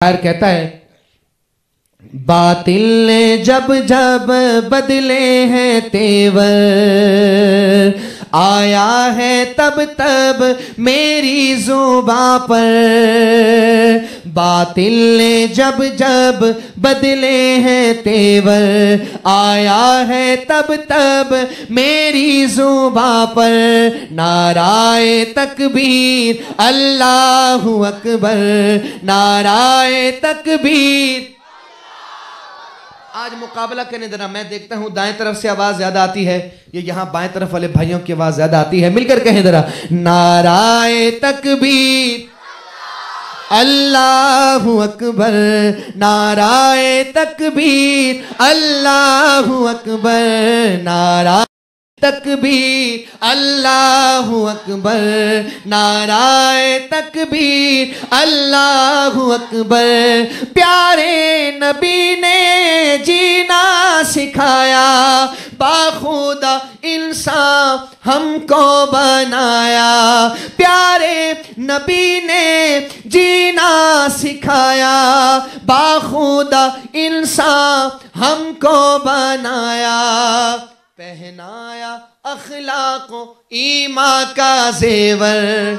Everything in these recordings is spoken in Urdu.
شاعر کہتا ہے باطل نے جب جب بدلے ہیں تیور آیا ہے تب تب میری زباں پر باطل نے جب جب بدلے ہیں تیور آیا ہے تب تب میری زباں پر نعرہ تکبیر اللہ اکبر نعرہ تکبیر آج مقابلہ کرنے ذرا میں دیکھتا ہوں دائیں طرف سے آواز زیادہ آتی ہے یہ یہاں بائیں طرف والے بھائیوں کی آواز زیادہ آتی ہے مل کر کہیں ذرا نعرہ تکبیر اللہ اکبر نعرہ تکبیر اللہ اکبر نعرہ تکبیر اللہ اکبر نعرہ تکبیر اللہ اکبر پیارے نبی نے جینا سکھایا باخودہ انسان ہم کو بنایا پیارے نبی نے جینا سکھایا باخودہ انسان ہم کو بنایا پہنایا اخلاق و ایمان کا زیور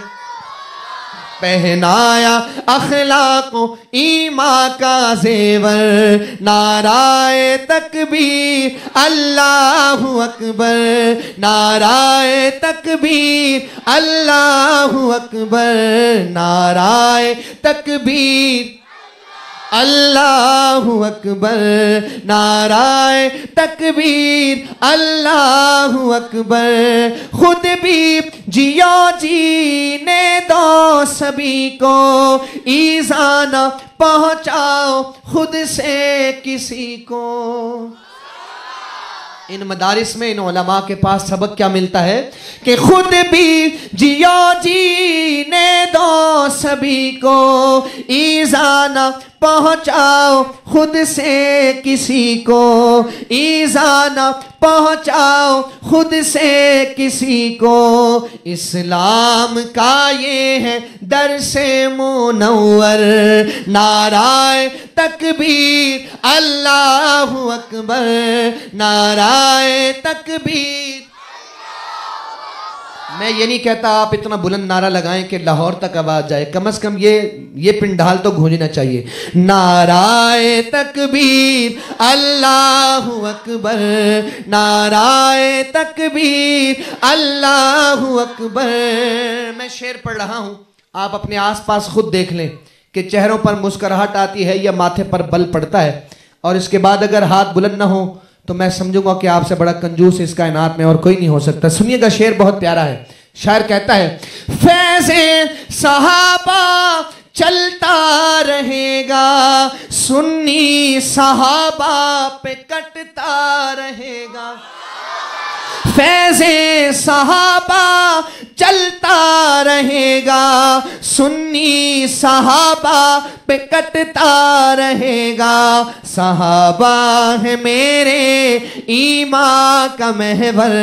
پہنایا اخلاق و ایمان کا زیور نعرہ تکبیر اللہ اکبر نعرہ تکبیر اللہ اکبر نعرہ تکبیر اللہ اکبر نعرہ تکبیر اللہ اکبر خود بھی جیو جینے دو سبھی کو ایذا نہ پہنچاؤ خود سے کسی کو ان مدارس میں ان علماء کے پاس سبق کیا ملتا ہے کہ خود بھی جیو جینے دو سبھی کو ایذا نہ پہنچاؤ خود سے کسی کو ایذا نہ پہنچاؤ خود سے کسی کو اسلام کا یہ ہے درس منور نعرہ تکبیر اللہ اکبر نعرہ تکبیر میں یہ نہیں کہتا آپ اتنا بلند نعرہ لگائیں کہ لاہور تک آواز جائے کم از کم یہ پنڈال تو گونجنا چاہیے نعرہ تکبیر اللہ اکبر نعرہ تکبیر اللہ اکبر میں شعر پڑھ رہا ہوں آپ اپنے آس پاس خود دیکھ لیں کہ چہروں پر مسکراہٹ آتی ہے یا ماتھے پر بل پڑتا ہے اور اس کے بعد اگر ہاتھ بلند نہ ہو تو میں سمجھوں گا کہ آپ سے بڑا کنجوس اس کائنات میں اور کوئی نہیں ہو سکتا سنیے گا شعر بہت پیارا ہے شاعر کہتا ہے فیض صحابہ چلتا رہے گا سنی صحابہ پہ کٹتا رہے گا فیض صحابہ چلتا رہے گا سنی صحابہ پہ کٹتا رہے گا صحابہ ہے میرے ایمان کا محور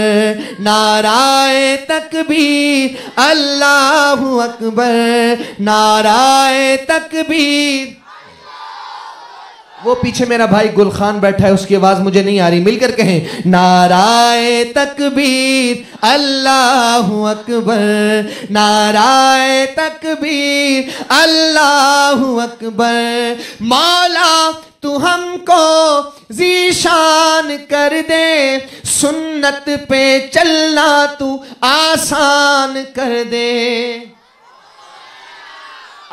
نعرہ تکبیر اللہ اکبر نعرہ تکبیر وہ پیچھے میرا بھائی گل خان بیٹھا ہے اس کی آواز مجھے نہیں آ رہی مل کر کہیں نعرہ تکبیر اللہ اکبر نعرہ تکبیر اللہ اکبر مولا تو ہم کو ذیشان کر دے سنت پہ چلنا تو آسان کر دے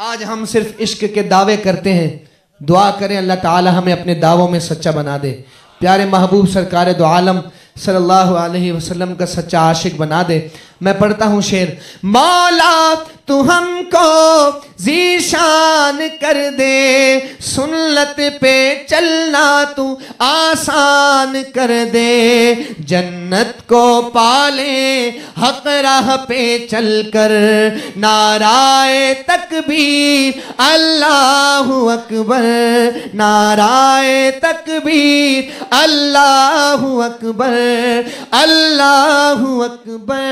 آج ہم صرف عشق کے دعوے کرتے ہیں دعا کریں اللہ تعالی ہمیں اپنے دعووں میں سچا بنا دے پیارے محبوب سرکار دو عالم صلی اللہ علیہ وسلم کا سچا عاشق بنا دے میں پڑھتا ہوں شعر مولا تو ہم کو ذیشان کر دے سنت پہ چلنا تو آسان کر دے جنت کو پالے حق راہ پہ چل کر نعرہ تکبیر اللہ اکبر نعرہ تکبیر اللہ اکبر اللہ اکبر